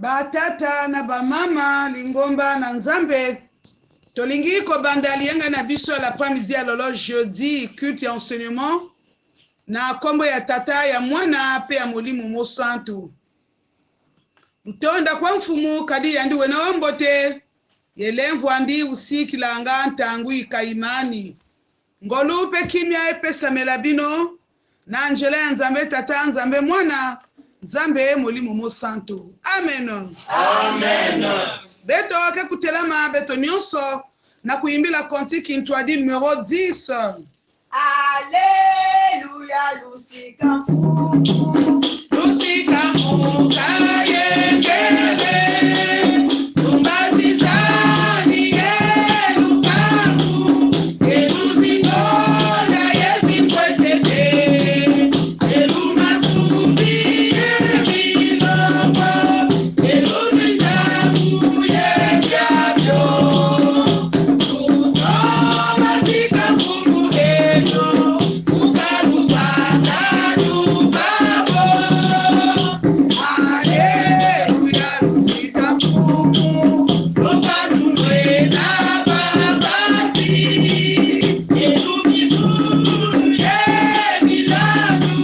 Batata na bamama lingomba na nzambe tolingi ko banda lienga na biso l'après-midi à lolo jeudi culte et enseignement na kombo ya tata ya mwana pe ya molimo mo santu utonda kwa mfumu kadi yandi wena wambote yelemvu andi usikilanga ntangu ikaimani ngolu pe kimya epesa melabino na angela ya nzambe tata nzambe mwana nzambe molimo mo santu amen Amen. beto ke kutelama beto nyonso na kuimbila kontiki ntwadi numero 10. Alléluia, Lusika Kayengele tumbazizani yelukamu eluzikonda yezikwetete elumakumbi yebilomo elumizamu yebyabyo tukomasika mfumu eno ukaluvanga lubabo. Aleluya lusika mfumu lukalulwe n'ababazi elumifulu yebiladu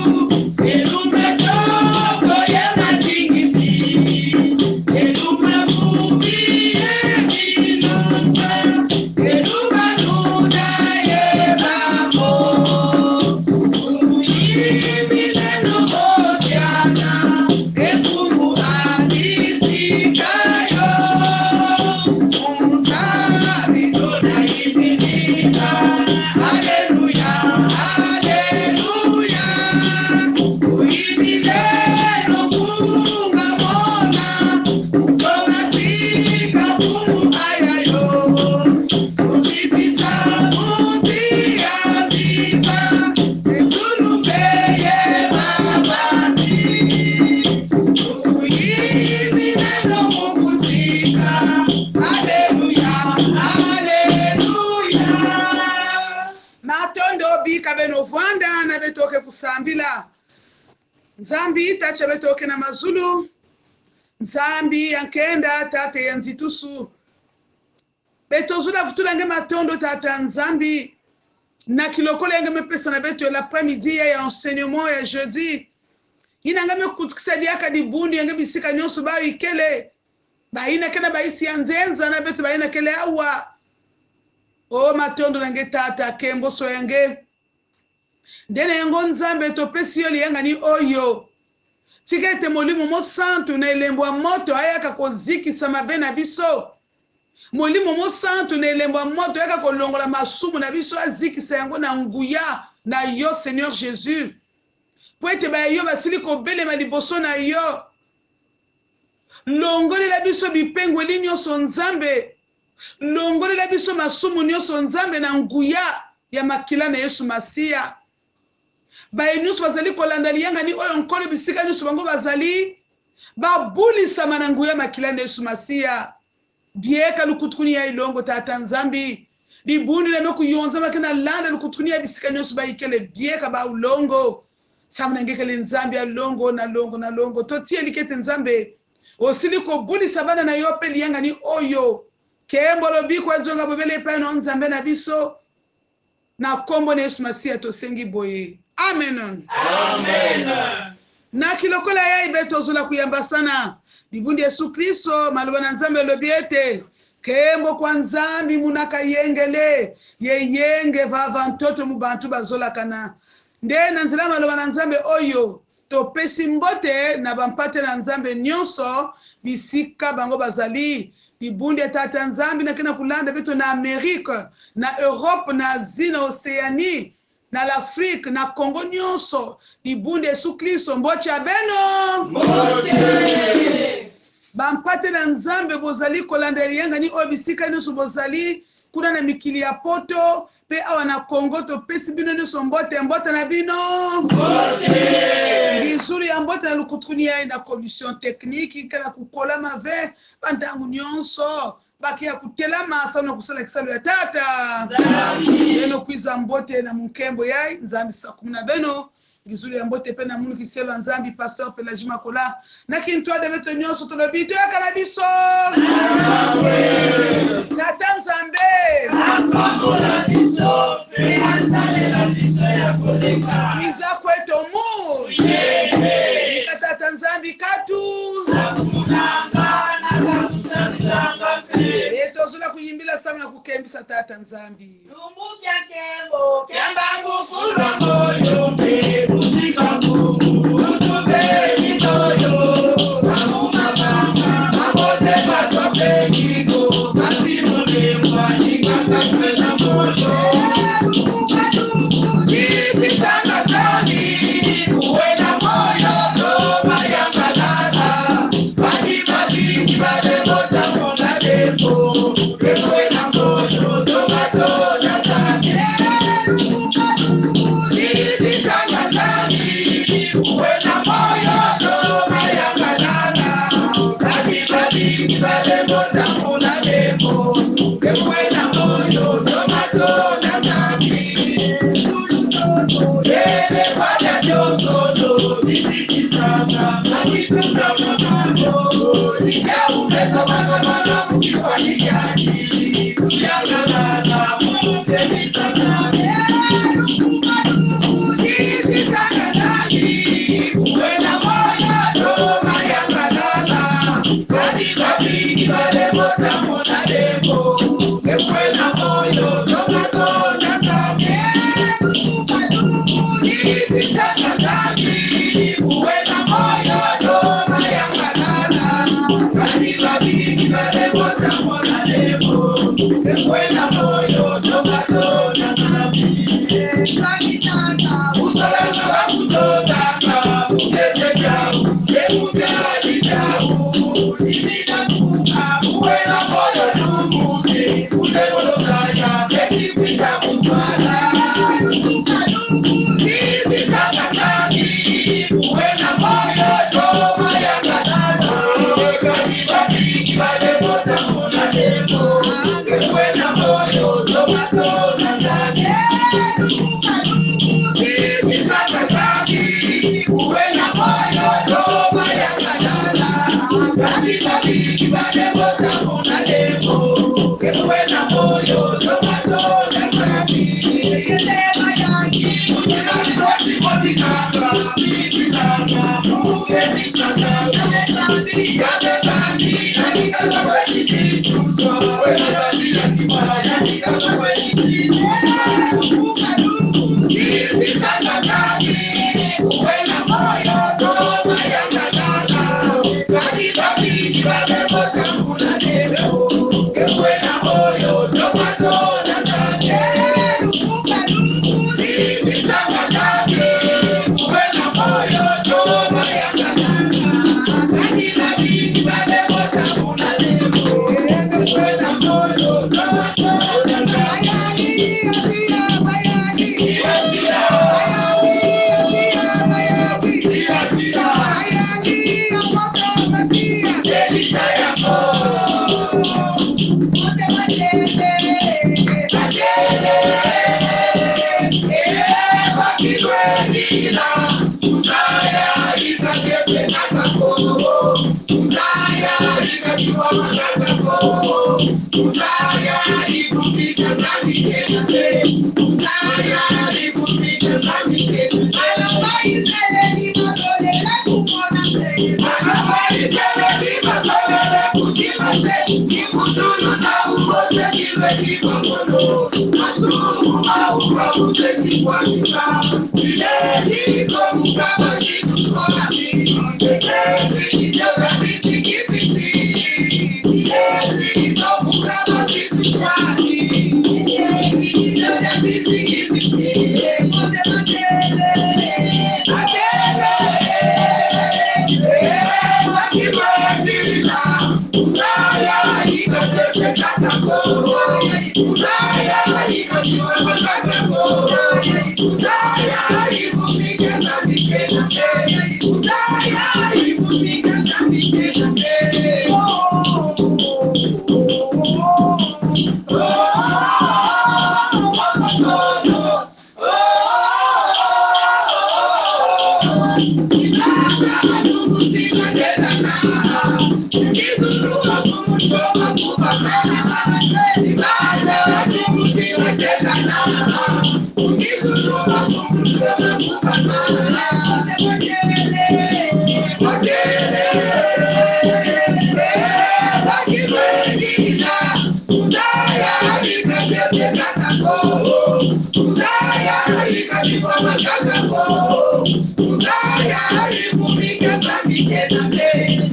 elumetoko yematingisi elumavumbi yebilumba elumanuda yebako uyimileno osyana ekumu andisikayo unzabidona ibilika haleluya haleluya uyimileno kungamona tomasika kumu ayayo uzipisa mutia viva etulupeye mabasi uyimileno mukusika haleluya haleluya matondo bika beno vwanda na betoke kusambila nzambi tacha betoke na mazulu nzambi yankenda tate yanzitusu betozula vutulange matondo tata nzambi na kilokole yange mepesa na beto l'après-midi ya enseignement ya jeudi inanga mekutukisadia di bundu yange bisika nyonso ba ikele ba ina kena ba isi yanzenza na beto ba ina kele awa o matondo nange tata kembo so yange ndene yango nzambe topesi yo liyanga ni oyo tikete molimo mo santu na elembo ya moto ayaka kozikisa mabe na biso molimo mo santu na elembo ya moto ayaka kolongola masumu na biso azikisa yango na nguya na yo Seigneur Jésus po ete bayo basili kobelema liboso na yo longolela biso bipengweli nyonso nzambe longolela biso masumu nyonso nzambe na nguya ya makila na Yesu Masiya baye nyonso bazali kolanda liyanga ni oyo nkolo bisika nyonso bango bazali babulisama na nguya makila na Yesu Masiya bieka lukutukuni ya ilongo tata nzambi libundi na meku yonza makina landa lukutukuni ya bisika nyonso baikele bieka ba ulongo samuna ngekele nzambi ya longo na longo na longo totie likete nzambe osili kobulisa bana na yo pe liyanga ni oyo kembolo bikwa zonga bobele pa no nzambe na biso na kombo na Yesu Masiya tosengi boye amen Amen. na kilokola ya ibeto zula kuyamba sana libundi Yesu Kristo maloba na nzambe lobiete kembo kwa nzambi munaka yengele yeyenge vava ntoto mubantu bazola kana nde na nzela maloba na nzambe oyo topesi mbote na bampate na nzambe nyonso bisika bango bazali libundi tata nzambi na kena kulanda beto na Amerique na Europe na Asie na Oceanie na l'Afrique na Congo nyonso libundi Yesu Kristo mboche abeno Mbote. bampate na nzambe bozali kolanda liyanga ni oyo bisika nyonso bozali kuna na mikili ya poto pe awa na Congo topesi bino nyonso mbote mbote na bino Mbote. ngizulu ya mbote na lukutukuni ya na commission technique kana kukola mave bantangu nyonso bakia kutelama sana kusala kisalo ya tata beno kwiza mbote na mukembo yai nzambi 10 beno ngizulu yambote pe na munu kisielo nzambi pasteur Pelagie Makola na kinto de beto nyonso to lobi to kala biso na tanzambe afamola biso pe asalela biso ya koleka miza kweto mu ikata tanzambi katu akunanga na kakusanga pe etozula kuyimbila sana na kukembisa tata nzambi lumbukia kembo Yambangu kulongo yombe Musika fungu Utube mitoyo Kamuma kama Mabote matope kiko Kasi mune mwanika kakwena moto Lukuka luku Sisi sanga kami Uwena moyo Toma yanga lala Kani mabiki Bade mota mona depo Kemwena moyo Toma tona zake kumuzima tena na Nikizurua kumutoma kubakana Ibala kumuzima tena na Nikizurua kumutoma kubakana Wakele Wakilwengina Udaya ikapese kakako Udaya ikapikoma kakako Udaya ikupika tamike na te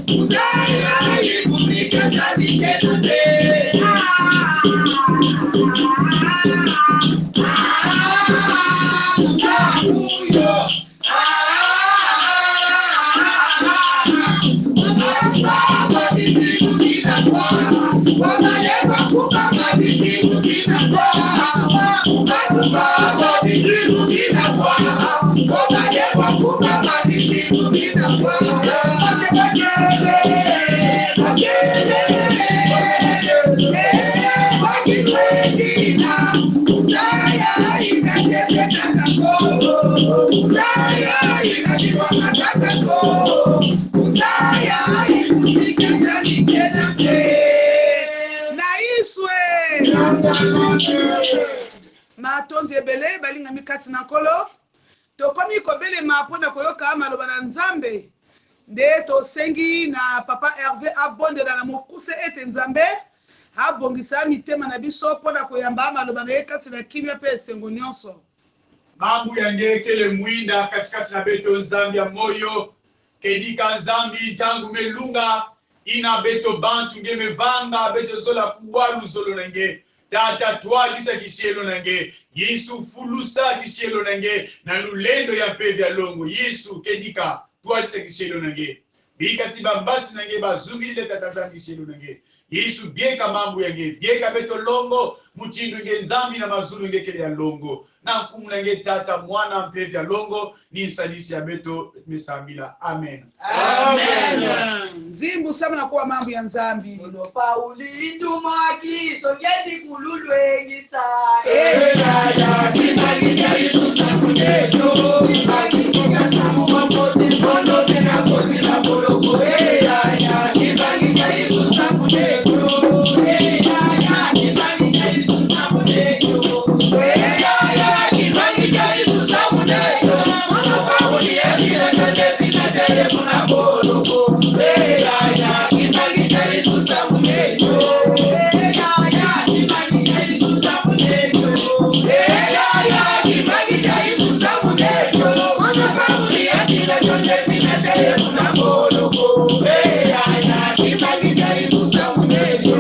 Udaya ikupika tamike na te Udakuyo Baba bibi kumina kwa Baba leba kuba bibi kumina kwa Baba bibi kumina kwa Baba leba kuba bibi kumina kwa Wakilwengina Udaya ikatese kakako Udaya ikapikoma kakako Udaya ikupika tamike na te na iswe matonzi ebele balingami kati na nkolo tokomi kobelema mpona koyoka maloba na nzambe nde tosengi na papa Hervé abondela na mokuse ete nzambe abongisa mitema na biso mpona koyamba maloba na ye kati na kimia mpe esengo nyonso mambo yange kele mwinda katikati na beto nzambi ya moyo kedika nzambi tangu melunga ina beto bantu nge mevanga beto zola kuwalu zolo nange tata twalisa kisielo nange Yesu fulusa kisielo nange na lulendo ya mpe vya longo Yesu kedika twalisa kisielo nange bikatiba mbasi nange bazungile tata nzambi kisielo nange Yesu bieka mambo yange bieka beto longo mutindu nge nzambi na mazulu nge kele ya longo na nkumu nange tata mwana mpe vya longo ni nsalisi ya beto mesambila amen Amen. nzimbu sama na kuwa mambo ya nzambi Ono Pauli ndumaki sogeti kululwengisa. Eyaya kimagija Yesu samudeto Kimagija samu mapote Mono tena koti na boloko Eyaya kimagija Yesu samudeto Eyaya kimagija Yesu samudeto. Eyaya kimagija Yesu samudeto Mono Pauli ya kila kate na dele kuna boloko Eyaya kimagija Yesu samudeto Eyaya kimagija Yesu samudeto. Eyaya kimagija Yesu samudeto Mono Pauli ya kila kate na dele kuna boloko Eyaya kimagija Yesu samudeto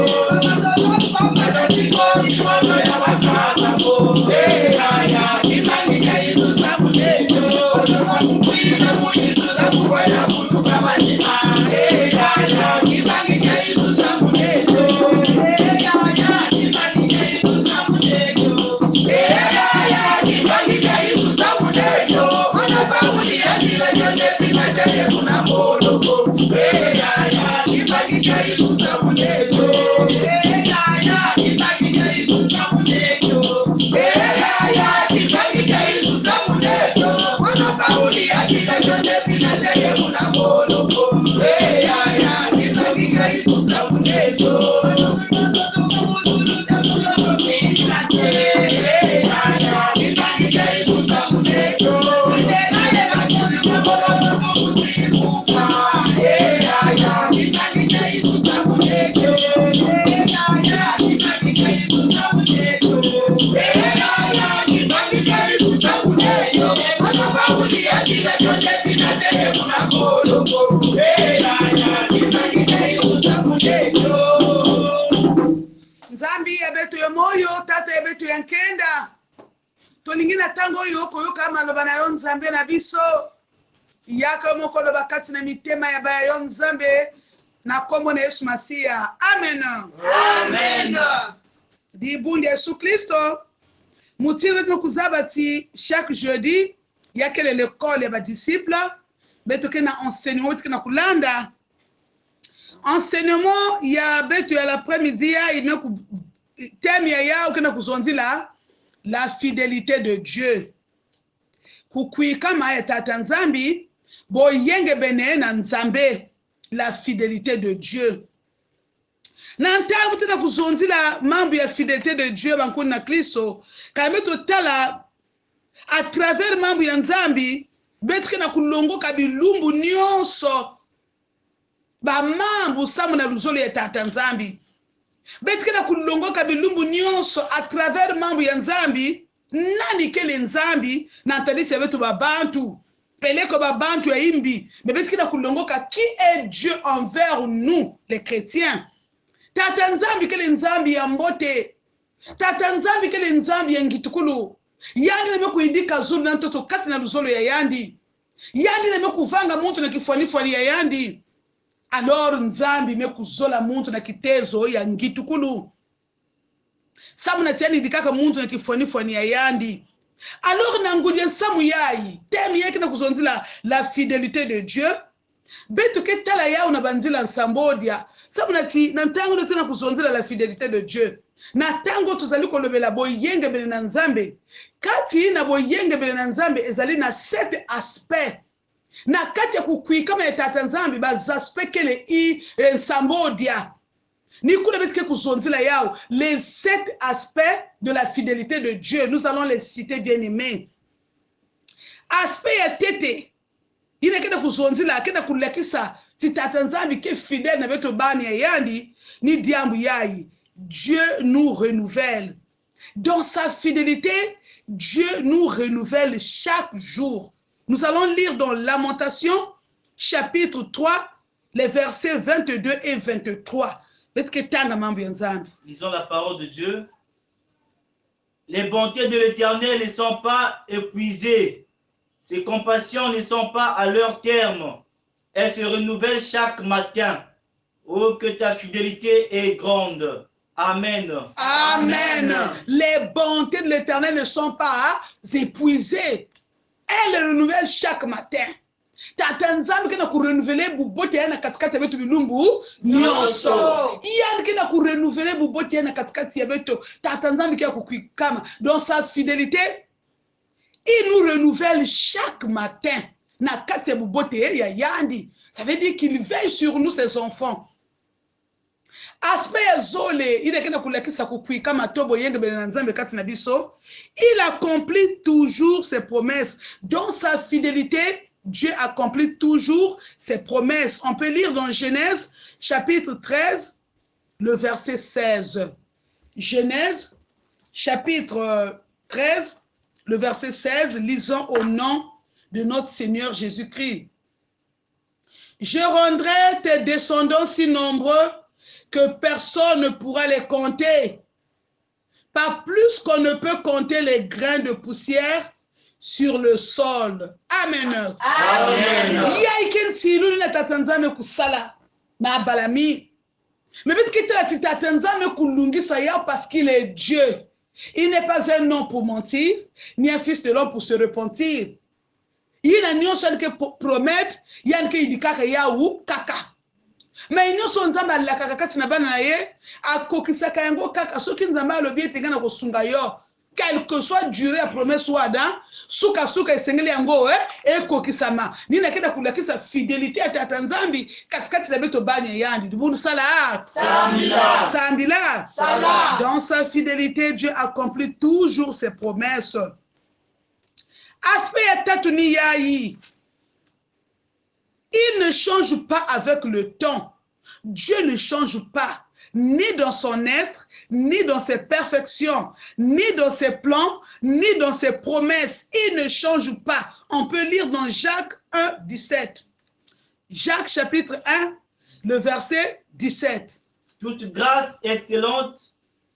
Eyaya kimagija Yesu samudeto Kukwila muyisu zakukwela kulu kamazima Eyaya kimagija Yesu samudeto Eyaya kimagija Yesu samudeto. Eyaya kimagija Yesu samudeto Mono Pauli ya kila kate na dele kuna boloko Eyaya kimagija Yesu samudeto Eyaya kimagija Yesu samudeto. Eyaya kimagija Yesu samudeto Mono Pauli ya kila kate na dele kuna boloko Eyaya kimagija Yesu samudeto Eyaya kimagija Yesu samudeto Eyaya kimagija Yesu samudeto Eyaya kimagija Yesu samudeto Mono Pauli ya kila kate na dele kuna boloko Eyaya kimagija Yesu samudeto nzambi ya beto ya moyo tata ya beto ya nkenda tolingi na tango oyo koyoka maloba na yo nzambe na biso yaka moko loba kati na mitema ya baya yo nzambe na kombo na Yesu Masiya amen Amen. dibundi Yesu Kristo mutili wetu kuzaba ti chaque jeudi yakele l'école ya badisciple beto ke na enseignement wetu ke na kulanda enseignement ya beto ya l'après-midi ya ina ku thème ya ukena kuzonzila la fidélité de Dieu kukwika ma ya tata nzambi boyenge bene na nzambe, la fidélité de Dieu. Na ntango tena kuzonzila mambo ya fidélité de Dieu bankuni na Kristo, kame totala à travers mambo ya nzambi, betuke na kulongoka bilumbu nyonso ba mambo samu na luzolo ya tata nzambi. Betuke na kulongoka bilumbu nyonso à travers mambo ya nzambi, nani kele nzambi na ntadisi ya betu babantu. Peleko babantu ya imbi, mais betuke na kulongoka qui est Dieu envers nous les chrétiens. Tata nzambi kele nzambi ya mbote, tata nzambi kele nzambi ya ngitukulu. Yandi na meku indika zulu na ntoto kati na luzolo ya yandi. Yandi na meku vanga muntu na kifuani ya yandi. Alors nzambi meku zola muntu na kitezo ya ngitukulu. Samu na tiani indikaka muntu na kifuani ya yandi. Alors nangudia samu yai, temi yeke na kuzonzila la fidélité de Dieu. Beto ke tala yao na banzila nsambodia. Samu na ti, nantango na tena kuzonzila la fidélité de Dieu. Na tango tuzali kolobela boyenge bele na nzambe. Kati na boyenge bele na nzambe ezali na 7 aspects. Na kati ya kukui kama ya tata nzambe baz aspects kele i nsambodia. Ni kuna betike kuzonzila yao les 7 aspects de la fidélité de Dieu. Nous allons les citer bien aimés. Aspect ya tete. Ina kenda kuzonzila kenda kulekisa ti tata nzambe ke fidèle na beto bani ya yandi ni diambu yai. Dieu nous renouvelle. Dans sa fidélité, Dieu nous renouvelle chaque jour. Nous allons lire dans Lamentation, chapitre 3, les versets 22 et 23. Lisons la parole de Dieu. Les bontés de l'Éternel ne sont pas épuisées. Ses compassions ne sont pas à leur terme. Elles se renouvellent chaque matin. Oh, que ta fidélité est grande. Amen. Amen. Les bontés de l'Éternel ne sont pas épuisées. Elles renouvellent chaque matin. Tata nzambi kena ku renouveler bubote yana katikati ya betu bilumbu nyonso. Yana kena ku renouveler bubote yana katikati ya betu. Tata nzambi kena kukwikama. Dans sa fidélité, il nous renouvelle chaque matin. Na kati ya bubote ya yandi. Ça veut dire qu'il veille sur nous, ses enfants. Aspect ya zole, il accomplit toujours ses promesses. Dans sa fidélité, Dieu accomplit toujours ses promesses. On peut lire dans Genèse, chapitre 13, le verset 16. Genèse, chapitre 13, le verset 16, lisons au nom de notre Seigneur Jésus-Christ. Je rendrai tes descendants si nombreux que personne ne pourra les compter. Pas plus qu'on ne peut compter les grains de poussière sur le sol. Amen. Amen. Parce qu'il est Dieu. Il n'est pas un homme pour mentir, ni un fils de l'homme pour se repentir. Il y a une chose qui promet, il y a une chose qui kaka. Mais nous sommes en train de kaka kati na bana ye a kokisaka yango kaka soki nzamba alobi etengana kosunga yo quelle que soit durée ya promesse wada suka esengeli yango e kokisama nina kenda kulakisa fidélité ya tata nzambi katikati na beto bani yandi dubunu sala sambila dans sa fidélité Dieu accomplit toujours ses promesses. Aspect ya tatu ni yayi. Il ne change pas avec le temps. Dieu ne change pas, ni dans son être, ni dans ses perfections, ni dans ses plans, ni dans ses promesses. Il ne change pas. On peut lire dans Jacques 1, 17. Jacques chapitre 1, le verset 17. Toute grâce excellente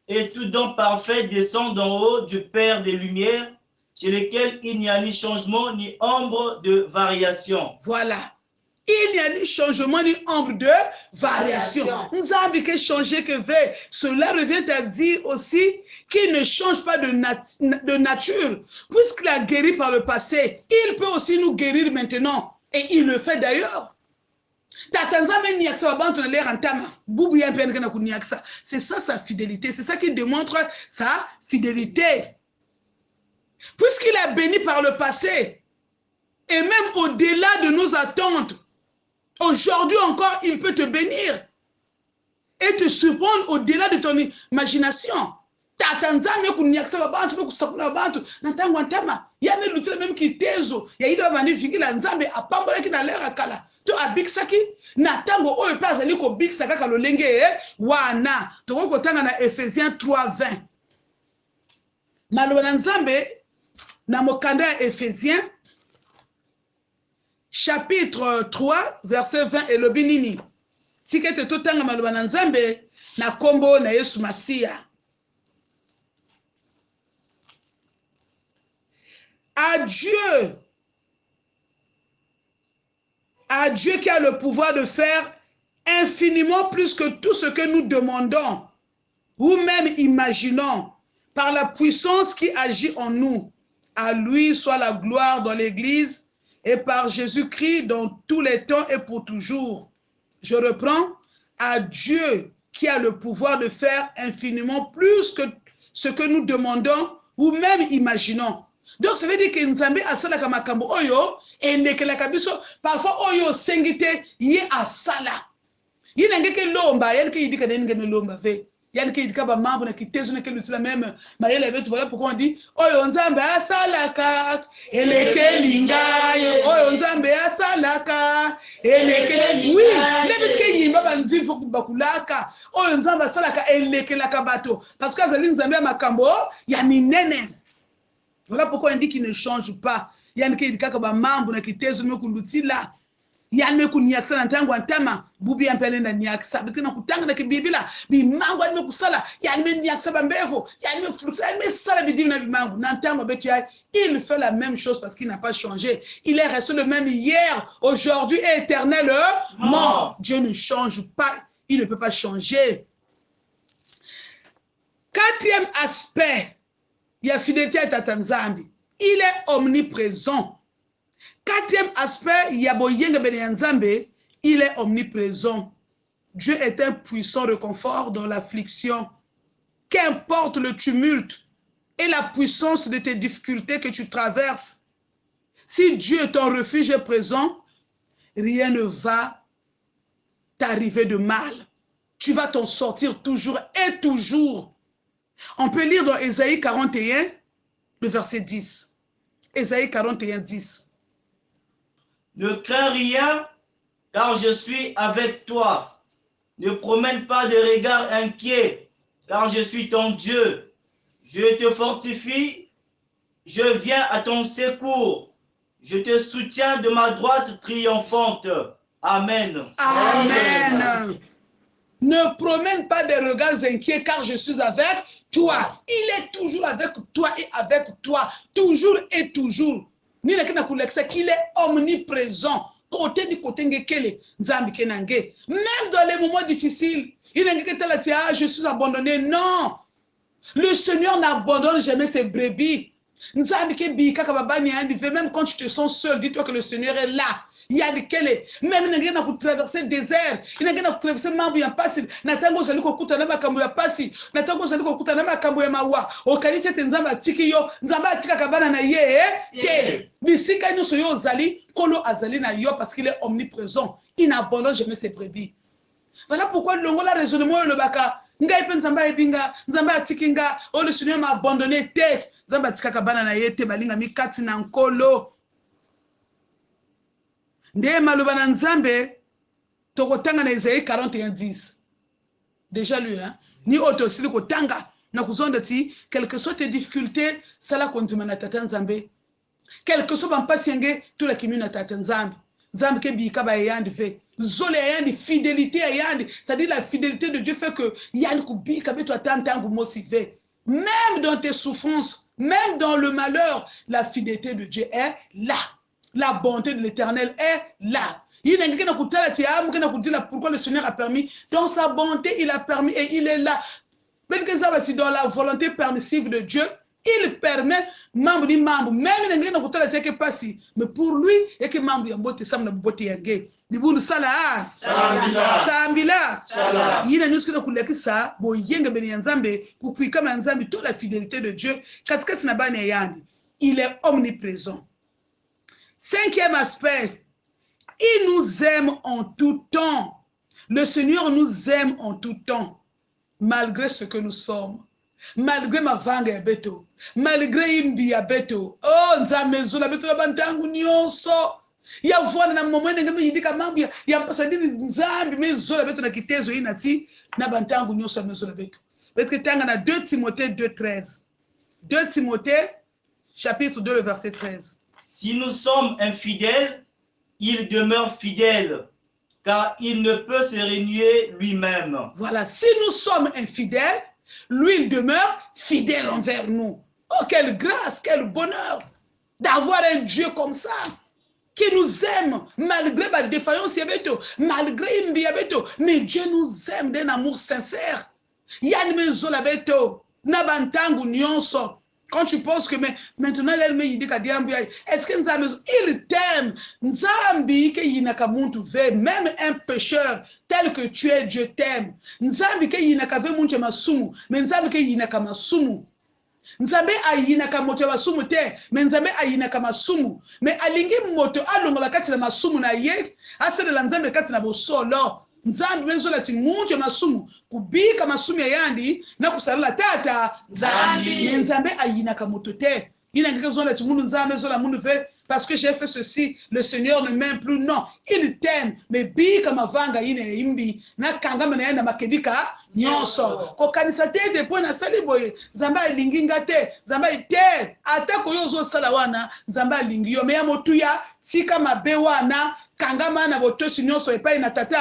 et tout don parfait descend d'en haut du Père des Lumières, chez lequel il n'y a ni changement ni ombre de variation. Voilà. Il n'y a ni changement ni ombre de variation. Nzambi que changer que veut. Cela revient à dire aussi qu'il ne change pas de nature. Puisqu'il a guéri par le passé, il peut aussi nous guérir maintenant. Et il le fait d'ailleurs. C'est ça sa fidélité. C'est ça qui démontre sa fidélité. Puisqu'il a béni par le passé, Et même au-delà de nos attentes, aujourd'hui encore, il peut te bénir et te surprendre au-delà de ton imagination. Tata nzambe kuniakisa babantu bekusakuna babantu nantango ntama yane lutile même kitezo ya ile bandi vikila nzambe apambola ki na lera kala to abikisaki na tango oyo pe azali ko bikisa kaka lolenge wana toko kotanga na Ephésiens 3:20 maloba na nzambe na mokanda ya Ephésiens chapitre 3 verset 20 elobi nini tikete totanga maloba na nzambe na kombo na Yesu Masia. À Dieu qui a le pouvoir de faire infiniment plus que tout ce que nous demandons ou même imaginons par la puissance qui agit en nous. À lui soit la gloire dans l'Église et par Jésus-Christ dans tous les temps et pour toujours. Je reprends. À Dieu qui a le pouvoir de faire infiniment plus que ce que nous demandons ou même imaginons. Donc, ça veut dire que Nzambe asala kama makambo oyo, elekelaka biso, parfois oyo sengite ye asala. Yina ngeke lomba, yani ke yidika nenge no lomba ve. Yani ke yidika ba mambo na kitezo na ke lutila même mayele vetu, voilà pourquoi on dit oyo Nzambe asala ka elekelinga oyo Nzambe asala ka elekelinga. Oui, lebe ke yimba banzili fo kubakulaka oyo Nzambe asala ka elekelaka bato parce que azali Nzambe makambo ya minene. Voilà pourquoi on dit qu'il ne change pas. Il y a des gens qui ont mambo na kitezo mekulutila. Il y a des gens qui ont tango antama bubi ampele na nyaksa. Bekena kutanga na kibibila bi mango ali mekusala. Il y a des nyaksa bambevo. Il y a des flux. Il y a des sala bidimu na bimango. Nantango betu ya il fait la même chose parce qu'il n'a pas changé. Il est resté le même hier, aujourd'hui et éternellement. Dieu ne change pas. Il ne peut pas changer. Quatrième aspect. Il y a fidélité à Tata Nzambi. Il est omniprésent. Quatrième aspect, il y a Boyenga Bene Nzambe. Il est omniprésent. Dieu est un puissant réconfort dans l'affliction. Qu'importe le tumulte et la puissance de tes difficultés que tu traverses, si Dieu est ton refuge et présent, rien ne va t'arriver de mal. Tu vas t'en sortir toujours et toujours. On peut lire dans Ésaïe 41, le verset 10. Ésaïe 41, 10. Ne crains rien, car je suis avec toi. Ne promène pas de regard inquiet, car je suis ton Dieu. Je te fortifie, je viens à ton secours. Je te soutiens de ma droite triomphante. Amen. Amen. Ne promène pas des regards inquiets, car je suis avec toi. Il est toujours avec toi et avec toi. Toujours et toujours. Ni na kina kuleksa qu'il est omniprésent. Côté du côté ngekele, nzambi kenange. Même dans les moments difficiles, il n'a pas dit je suis abandonné. Non. Le Seigneur n'abandonne jamais ses brebis. Nzambi ke bika kababani andi, même quand tu te sens seul, dis-toi que le Seigneur est là. Il y a des kele, même il n'y a pas traverser le désert, il n'y a pas traverser mambo ya pasi, natango zali kokuta na makambo ya pasi, natango zali kokuta na makambo ya mawa, okanisi te nzamba tiki yo, nzamba tika kabana na ye, te, bisika nyonso yo zali, kolo azali na yo parce qu'il est omniprésent, il n'abandonne jamais ses brebis. Voilà pourquoi le longola raisonnement le baka, ngai pe nzamba ebinga, nzamba tiki nga, oh le Seigneur m'a abandonné te, nzamba tika kabana na ye te balinga mikati na nkolo. Nde maloba na Nzambe tokotanga na Isaïe 41:10. Déjà lu hein. Ni otosili kotanga na kuzonda ti quelles que soient tes difficultés sala konzima na Tata Nzambe. Quelles que soient bampasi yenge tout la kimi na Tata Nzambe. Nzambe ke bika ba yandi fe. Zole yandi fidélité yandi, c'est-à-dire la fidélité de Dieu fait que yandi kubika beto atantangu mosive. Même dans tes souffrances, même dans le malheur, la fidélité de Dieu est là. La bonté de l'Éternel est là. Il n'y a pourquoi le Seigneur a permis. Dans sa bonté, il a permis et il est là. Dans la volonté permissive de Dieu, il permet membre du membre. Même il n'y a pas mais pour lui, il y a que membre yambote sam na bote yage. Dibundu sala sambila. Il y a nous qui nous coulons ça. Bon yenga beni Nzambe pour puis comme Nzambe toute la fidélité de Dieu. Il est omniprésent. Cinquième aspect, il nous aime en tout temps. Le Seigneur nous aime en tout temps, malgré ce que nous sommes. Malgré ma vanga ya beto, malgré imbi ya beto. Oh, nzambe zola beto la bantangu nyonso. Ya vuana na momene ngame yindika mambo ya pasadini nzambe me zola beto na kitezo inati na bantangu nyonso me zola beto. Beto tanga na 2 Timothée 2:13. 2 Timothée chapitre 2 le verset 13. Si nous sommes infidèles, il demeure fidèle, car il ne peut se renier lui-même. Voilà, si nous sommes infidèles, lui il demeure fidèle envers nous. Oh, quelle grâce, quel bonheur d'avoir un Dieu comme ça, qui nous aime malgré ma défaillance, malgré imbiabeto, mais Dieu nous aime d'un amour sincère. Yann mezola beto, nabantangu nyonso. Quand tu penses que maintenant est-ce que il t'aime, Nzambi ke yinaka muntu ve, même un pécheur tel que tu es, Dieu t'aime. Nzambi ke yinaka ve muntu masumu, mais Nzambi ke yinaka masumu. Nzambe ayinaka moto masumu te, mais Nzambe ayinaka masumu. Mais alingi moto alongola kati na masumu na ye, asele la Nzambe kati na bosolo. Nzambi mezola ti muntu masumu, kubika masumu ya yandi, na kusalala tata Nzambi. Nzambe ayinaka moto te. Ina ngeke zola ti mundu Nzambe zola mundu ve, parce que j'ai fait ceci, le Seigneur ne m'aime plus. Non, il t'aime, mais bika mavanga ine imbi, na kangama na yenda makedika nyonso. Ko kanisa te de pona sali boye, Nzambe alingi ngate, Nzambe te, atako yozo sala wana, Nzambe alingi yo, me ya motuya, tika mabe wana, kangama na botosi nyonso epai na tata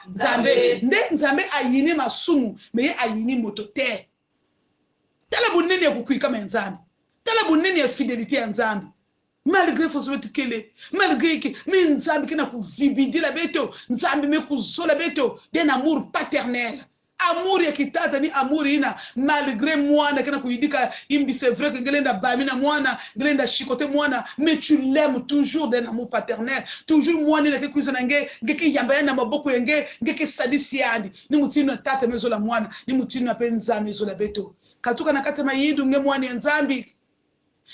Nzambe. Nde Nzambe ayini masumu, me ayini moto te. Tala bunene ya kukuika me Nzambe. Tala bunene ya fidélité ya Nzambe. Malgré fosbetu kele, malgré que mais Nzambe kina kuvibidi la beto, Nzambe me kuzola beto, d'un amour paternel. Amour ya kitata ni amour ina, malgré mwana kina kuidika imbi, c'est vrai que ngelenda bamina mwana, ngelenda chikote mwana, mais tu l'aimes toujours d'un amour paternel. Toujours mwana na kekuiza nange, ngeke yambaya na maboko yenge, ngeke sadisi yandi. Ni mutino tata mezola mwana, ni mutino pe Nzambe mezola beto. Katuka na katema yindu nge mwana ya Nzambe.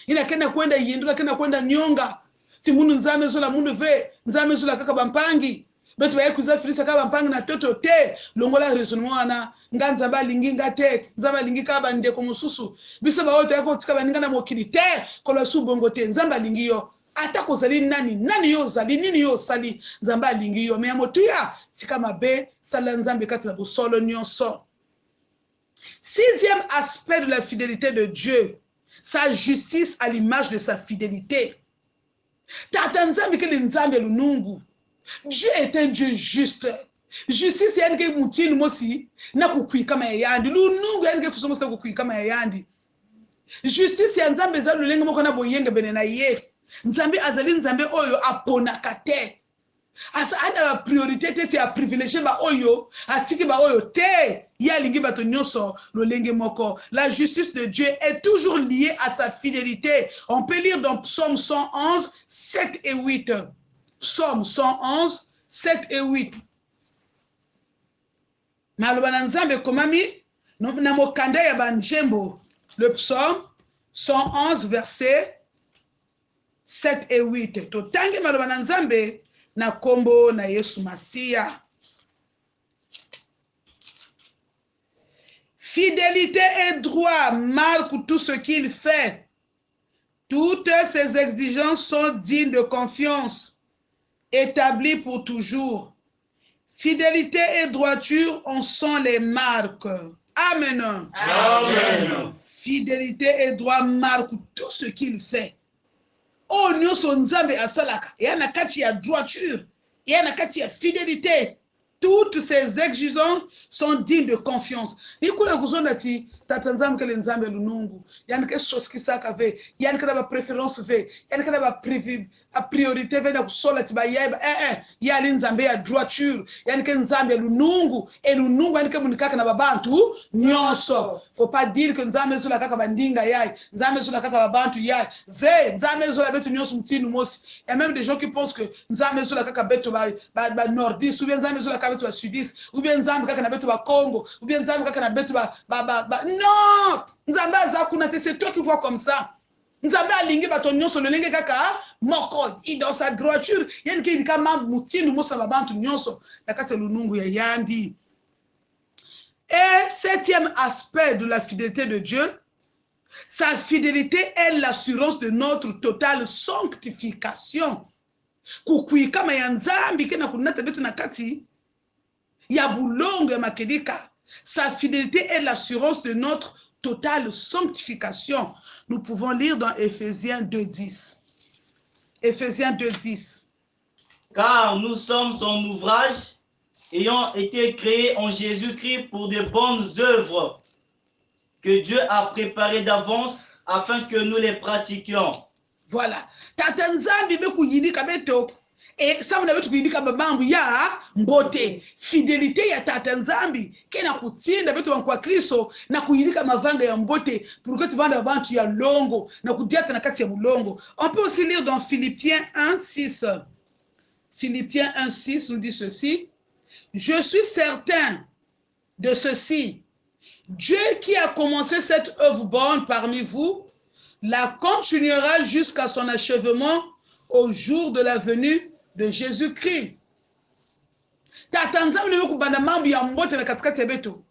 Ina kenda kwenda yindula kenda kwenda nyonga. Ti mundu Nzambe zola mundu ve, Nzambe zola kaka bampangi. Betu baye kuzafirisa kaka bampangi na toto te. Longola raisonnement wana, nga Nzambe alingi nga te, Nzambe alingi kaka bandeko mususu. Biso ba wote yako tika baninga na mokili te, kola su bongo te, Nzambe alingi yo. Ata kozali nani yo zali, nini yo sali, Nzambe alingi yo. Me ya motuya, tika mabe, sala Nzambe kati na bosolo nyonso. Sixième aspect de la fidélité de Dieu, sa justice à l'image de sa fidélité. Tata Nzambe ke Nzambe lunungu. Dieu est un Dieu juste. Justice yanke mutini mosi na kukuika ma yandi. Lunungu yanke fuso mosi na kukuika ma yandi. Justice ya Nzambe za lulenga moko na boyenge bene na ye. Nzambe azali Nzambe oyo apona kate. Asa ada ba priorité te ya privilégié ba oyo, atiki ba oyo te. Ya lingi bato nyonso lolenge moko. La justice de Dieu est toujours liée à sa fidélité. On peut lire dans Psaume 111, 7 et 8. Psaume 111, 7 et 8. Maloba na Nzambe komami na mokanda ya banjembo. Le Psaume 111, verset 7 et 8. Totangi maloba na Nzambe na kombo na Yesu Masia. Fidélité et droit marquent tout ce qu'il fait. Toutes ses exigences sont dignes de confiance, établies pour toujours. Fidélité et droiture en sont les marques. Amen. Amen. Fidélité et droit marquent tout ce qu'il fait. Oh, nous sommes Nzambe asalaka. Il y a une kati ya droiture. Il y a une kati ya fidélité. Toutes ces exigences sont dignes de confiance. Ni kuna kuzonda ti tata Nzambe ke Nzambe lunungu. Yani ke soski saka ve, yani ke ba préférence ve, yani ke ba a priorité ve na kusola ti ba yeba. Yani Nzambe ya droiture, yani ke Nzambe lunungu, et lunungu yani ke munikaka na babantu nyonso. Faut pas dire que Nzambe zola kaka bandinga yai, Nzambe zola kaka babantu yai. Ve Nzambe zola betu nyonso mtinu mosi. Il y a même des gens qui pensent que Nzambe zola kaka betu ba nordiste ou bien Nzambe zola kaka betu ba sudiste ou bien Nzambe kaka na betu ba Congo ou bien Nzambe kaka na betu ba non, Nzambe azakuna te, c'est toi qui vois comme ça. Nzambe alingi bato nyonso lolenge kaka moko dans sa droiture yani ke indika mambo mutindu mosa babantu nyonso na kati ya lunungu ya yandi. Et septième aspect de la fidélité de Dieu, sa fidélité est l'assurance de notre totale sanctification. Kukuika ma ya Nzambi ke na kunata betu na kati ya bulongo ya makedika. Sa fidélité est l'assurance de notre totale sanctification. Nous pouvons lire dans Éphésiens 2:10. Éphésiens 2:10. Car nous sommes son ouvrage, ayant été créés en Jésus-Christ pour de bonnes œuvres que Dieu a préparées d'avance afin que nous les pratiquions. Voilà. Tata Nzambi beku yidika beto. Et ça, vous avez tout dit comme mambo ya mbote fidélité ya tata Nzambi ke na kutinda betu wa Kristo na kuyidika mavanga ya mbote pour que tu vende bantu ya longo na kudiata na kati ya mulongo. On peut aussi lire dans Philippiens 1:6. Philippiens 1:6 nous dit ceci: je suis certain de ceci, Dieu qui a commencé cette œuvre bonne parmi vous la continuera jusqu'à son achèvement au jour de la venue de Jésus-Christ. Tata Nzambi ne kubanda mambo ya mbote na katikati ya beto.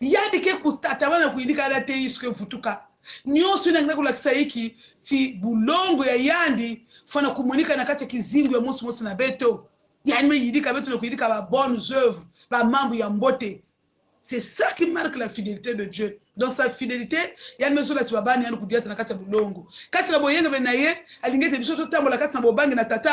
Yadi ke kutatamana kuindika ala te iske mfutuka. Nyonso ina ngina kulakisa hiki ti bulongo ya yandi fana kumunika na kati ya kizingu ya mosi na beto. Yani me yidika beto na kuindika ba bonnes œuvres, ba mambo ya mbote. C'est ça qui marque la fidélité de Dieu. Dans sa fidélité, il y a une maison qui va bani yanu kudiata na kati ya bulongo. Kati na boyenga benaye, alingete biso to tambola kati na bobangi na tata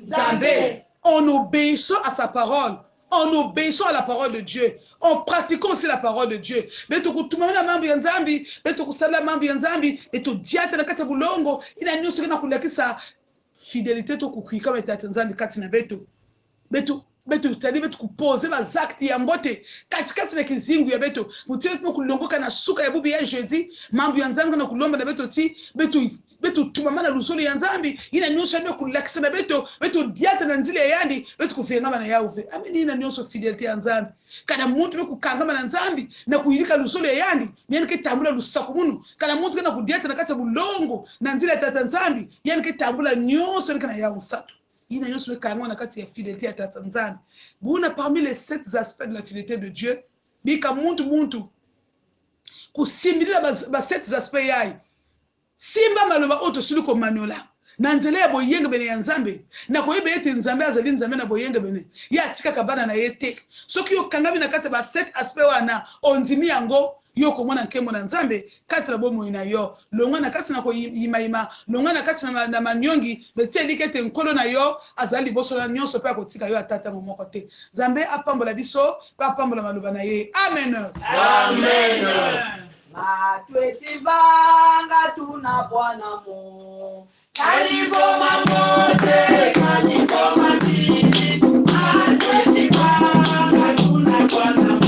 Nzambe. En obéissant à sa parole, en obéissant à la parole de Dieu, en pratiquant aussi la parole de Dieu. Beto kutumana mambo ya Nzambi, beto kusala mambo ya Nzambi, beto diata na kati ya bulongo, ina nyuso kina kulakisa fidélité to kukuika ba tata Nzambi kati na beto. Beto tadi beto kupoze ba zakti ya mbote katikati na kizingu ya beto mutile tumo kulongoka na suka ya bubi ya jeudi mambo ya Nzambi na kulomba na beto ti beto tumamana lusolo ya Nzambi ina nyonso ndio kulakisa na beto diata na nzile ya yandi beto kufengama na yauve amini ina nyonso fidélité ya Nzambi kana muntu beku kangama na Nzambi na kuyilika lusolo ya yandi yani ke tambula lusako munu kana muntu kana kudiata na kata bulongo na nzile ya tata Nzambi yani ke tambula nyonso kana ya usato. Il y a une fidélité à tata Nzambi. Parmi les 7 aspects de la fidélité de Dieu, bika muntu kusimbilila ba 7 aspects yai. Simba maloba oto suluko manyola. Na nzele ya boyenge bene ya Nzambe. Na koyebe ete Nzambe azali Nzambe na boyenge bene. Ya tika kabana na yete. Soki yo kangabi na kati ba 7 aspects wana ondimi yango yo komona nkemo na Nzambe kati na bomo ina yo longa na kati na ko yimayima longa na kati na manyongi betie likete nkolo na yo azali boso na nyonso pe akotika yo atata momoko te. Nzambe apambola biso pa apambola maloba na ye. Amen. Amen. Matwetibanga tuna Bwana mo kalivoma mote kalivoma zini matwetibanga tuna Bwana mo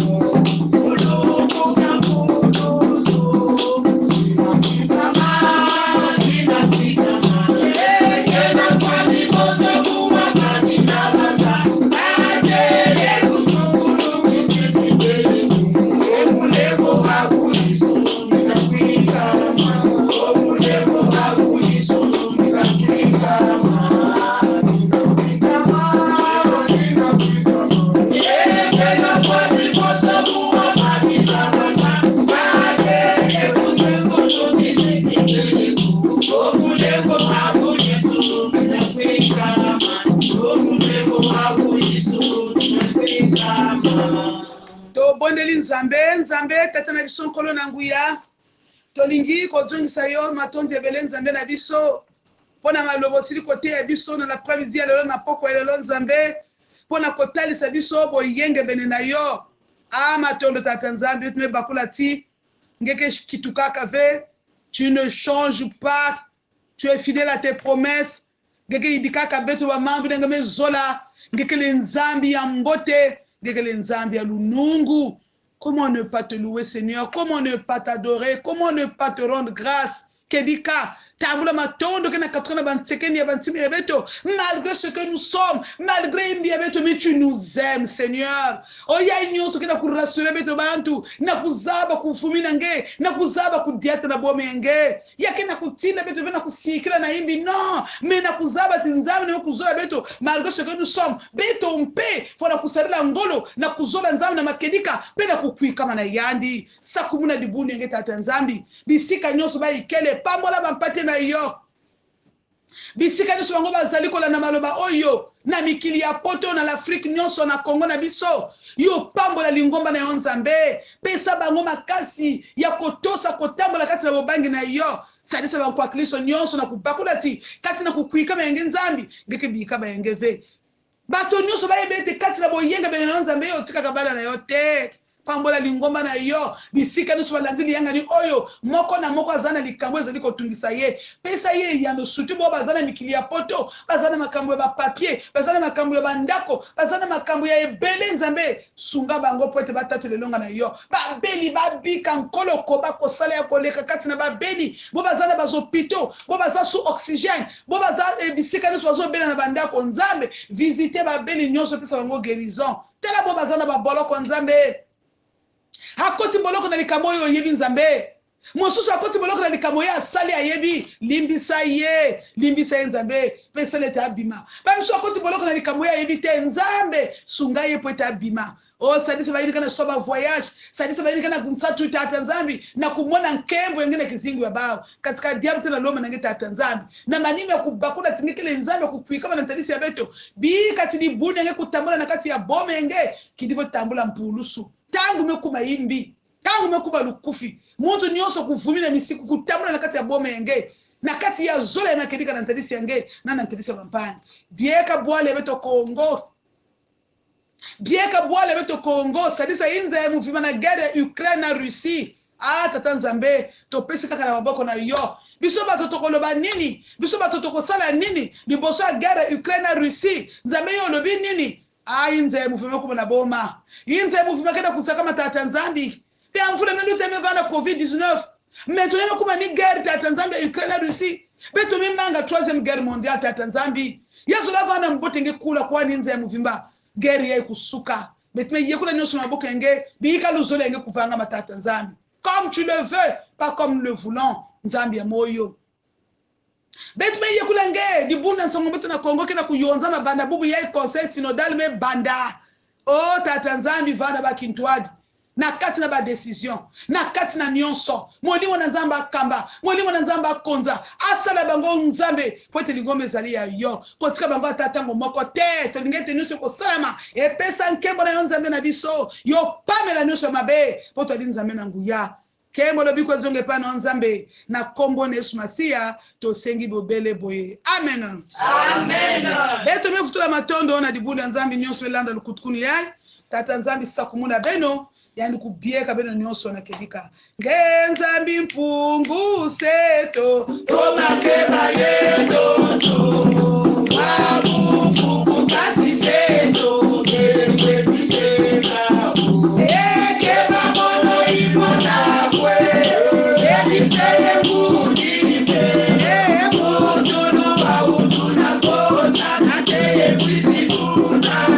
Nzambe tata na biso nkolo na nguya tolingi kozongisa yo matondi ebele Nzambe na biso pona malobo sili kote ya biso na l'après-midi ya lelo na poko ya lelo Nzambe pona kotalisa biso boyenge bene na yo matondo tata Nzambe tume bakula ti ngeke kitukaka ve tu ne changes pas, tu es fidèle à tes promesses ngeke idikaka beto ba mambi ngame zola ngeke le Nzambi ya mbote ngeke le Nzambi ya lunungu. Comment ne pas te louer, Seigneur? Comment ne pas t'adorer? Comment ne pas te rendre grâce? Kedika, tambula matondo kena katona bansekeni ya bantimi ya beto, malgré ce que nous sommes, malgré imbi ya beto, mais tu nous aimes, Seigneur. Oya inyoso kena kurasure beto bantu, na kuzaba kufumina nge, na kuzaba kudiata na bome nge, ya kena kutinda beto vena kusikira na imbi, non, mais na kuzaba tinzame na kuzola beto, malgré ce que nous sommes, beto mpe, fora kusarila ngolo, na kuzola nzame na makedika, pena kukwika mana yandi, sakumuna dibuni nge tata nzambi, bisika nyoso ba ikele, pambola bampate na yo. Bisika nyoso bango bazali kola na maloba oyo, na mikili ya poto na l'Afrique nyonso na Congo na biso, yo pambola lingomba na yo nzambe, pesa bango makasi, ya kotosa kotambola kati na bobangi na yo, sadisa bango kwa Kristo nyonso na kubakula ti, kati na kukwika bayenge nzambi, ngeke bika bayenge ve. Bato nyonso bayebete kati na boyenga bayenge na nzambe yo, tika kabala na yo te. Pambola lingomba na yo, bisika nusu balanzili yanga ni oyo, moko na moko azana likambo ezali kotungisa ye, pesa ye yando suti bo bazana mikili ya poto, bazana makambo ya ba papier, bazana makambo ya bandako, bazana makambo ya ebele nzambe, sunga bango poete batatu lelonga na yo, babeli babika nkolo koba kosala ya koleka kati na babeli, bo bazana bazopito, bo baza sous oxygène, bo baza bisika nusu bazo bela na bandako nzambe, visiter babeli nyonso pesa bango guérison, tela bo bazana baboloko nzambe, akoti boloko na likambo oyo yebi nzambe, mosusu akoti boloko na likambo ya asali ayebi, limbisa ye nzambe, pesa lete abima, bamiso akoti boloko na likambo ya yebi te nzambe, sunga ye po ete abima. Oh, sadisa bayini kana soba voyage, sadisa bayini kana kumsatu tata nzambi, na kumona nkembo yengine kizingu ya bao, katika diabu tena loma nange tata nzambi, na manime ya kubakula tingikele nzambi ya kupuika na ntadisi ya beto, bi kati ni buni yenge kutambula na kati ya bome yenge, kidivo tambula mpulusu. Tangu mekuma imbi, tangu mekuma lukufi, muntu nyonso kuvumi na misiku kutambula na kati ya bome yenge, na kati ya zola ya nakedika na ntadisi yenge, na ntadisi ya mampani. Bieka buwale beto Kongo, bieka buwale beto Kongo, sadisa inza ya muvima na gere ya Ukraine na Russie, tata nzambe, topesi kaka na maboko na yo. Biso bato tokoloba nini, biso bato tokosala nini, liboso ya gere ya Ukraine na Russie, nzambe yo lobi nini, inza ya muvima kuma na boma, inza ya muvima keda kusaka matata nzambi, pe amfule melu teme vana COVID-19, metuleme kuma ni gere tata nzambi ya Ukraine na Russie, beto mimanga 3e guerre mondiale tata nzambi, yazo la vana mbote nge kula kwa ninza ya muvimba, geri ya kusuka, betme yekula nyoso na boka nge, biika luzole nge kuvanga matata nzambi, comme tu le veux, pas comme le voulons, nzambi ya moyo. Betme yekula nge, di bunda nsongo beto na Kongo kena kuyonza mabanda bubu ya conseil synodal me banda, oh tata nzambi vana ba kintwadi, na kati na ba decision, na kati na nyonso, molimo na nzamba kamba, molimo na nzamba konza, asala bango nzambe, poete lingombe zali ya yo, kotika bango atatango moko te, to lingete nyonso ko salama, e pesa nkembo na yo nzambe na biso, yo pamela nyonso mabe, poto ali nzambe na nguya, kembo lobi kwa zonge pa na nzambe, na kombo na Yesu Masia, to sengi bobele boye. Amen. Amen. Eto mefutula matondo na dibuli nzambe nyonso belanda lukutukuni ya, tata nzambe sakumuna beno, yani kubieka beno nyonso na kedika ngenzambi mpungu seto tomakeba yeto wabufuku kasi seto kelekwetu seta ekeba mono imona kwe ebisele kudinife ebutulu wautuna kona nateye kwisifuna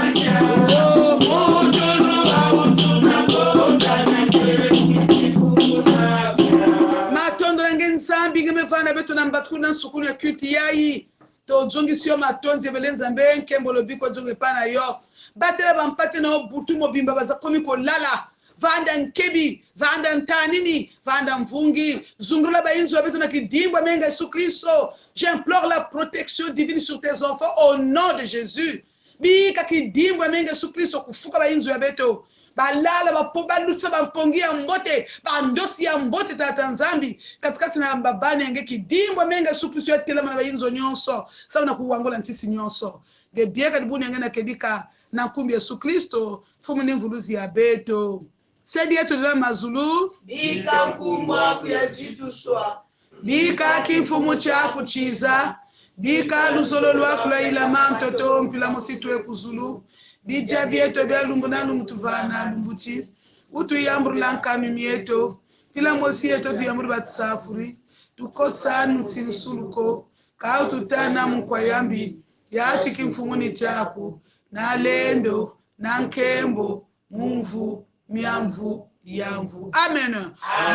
mefana beto na mbatu na sukulu ya kulti yayi to zongi sio matonzi ebelenza mbe nkembo lobiko zonge pana yo batela bampate na obutu mobimba baza komi ko lala vanda nkebi vanda ntanini vanda mvungi zungula bayinzo beto na kidimba menga Yesu Kristo. J'implore la protection divine sur tes enfants au nom de Jésus. Bika kidimba menga Yesu Kristo kufuka bayinzo ya beto balala bapoba lutsa bampongi ya mbote bandosi ya mbote tata nzambi katikati na babani yange kidimbo menga supusu ya telema na bayinzo nyonso sawa na kuwangola ntisi nyonso gebieka dibuni yange na kedika na kumbi Yesu Kristo fumu ni mvuluzi ya beto sedi yetu lila mazulu bika kumbwa kuyazitu swa bika kifumu cha kuchiza bika luzolo lwaku la ilama mtoto mpila mositu ekuzulu bija bieto bia lumbu na lumutuvana lumbuchi utu yambru lankanu mieto pila mosi yeto tu yambru batisafuri tukotsa nutsinsuluko kaututana mukwayambi yachi kimfumuni chaku na lendo na nkembo mumvu miamvu yamvu. Amen.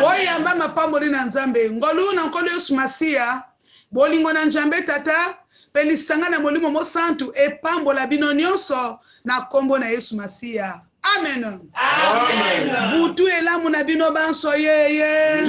Boyamba mapamboli na nzambe ngolu na nkolo Yesu Masia bolingo na nzambe tata pelisanga na molimo mo santu epambola bino nyonso na kombo na Yesu Masia. Amen. Amen. Butu elamu na bino banso yeye.